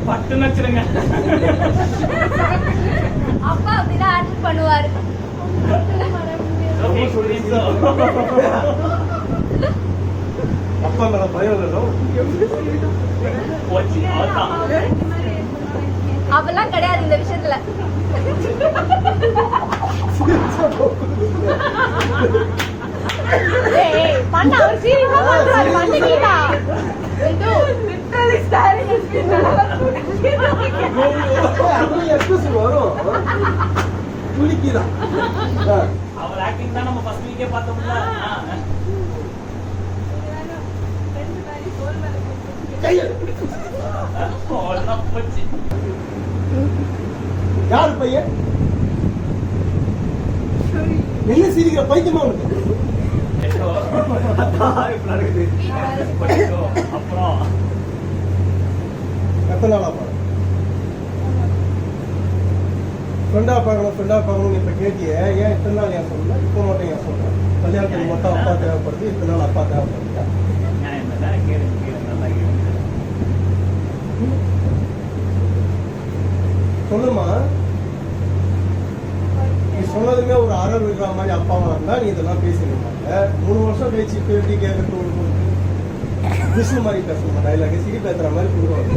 பட்டு நச்சுருங்க. அப்பா அப்படிதான் ஆர்டர் பண்ணுவாரு. அப்பா மேல பயம் இல்லைடா. அப்பெல்லாம் கிடையாது இந்த விஷயத்துல. பண்ண அவர் சீரியஸா பண்றாரு. பண்ணிட்டீங்களா? அவர் ஆக்டிங் தான் நம்ம ஃபர்ஸ்ட் வீக்கே பார்த்தோம்ல. யாரு பையன்? என்ன சிரிக்கிற பைத்தியமா உனக்கு? அப்புறம் எத்தனை நாளா பாரு ஃப்ரெண்டா பார்க்கணும் இப்ப கேட்டிய. ஏன் இத்தனை நாள் ஏன் சொல்லல? இப்போ மட்டும் ஏன் சொல்றேன்? கல்யாணத்துக்கு மட்டும் அப்பா தேவைப்படுது, இத்தனை நாள் அப்பா தேவைப்படுது. சொல்லுமா, நீ சொன்னதுமே ஒரு அற விடுற மாதிரி அப்பாவா இருந்தா நீ இதெல்லாம் பேசிருக்க. 3 வருஷம் கழிச்சு இப்ப எப்படி கேட்கறது? ஒரு விஷ்ணு மாதிரி பேசணுமா? டைலாக் சிரி பேசுற மாதிரி கொடுக்குறோம்.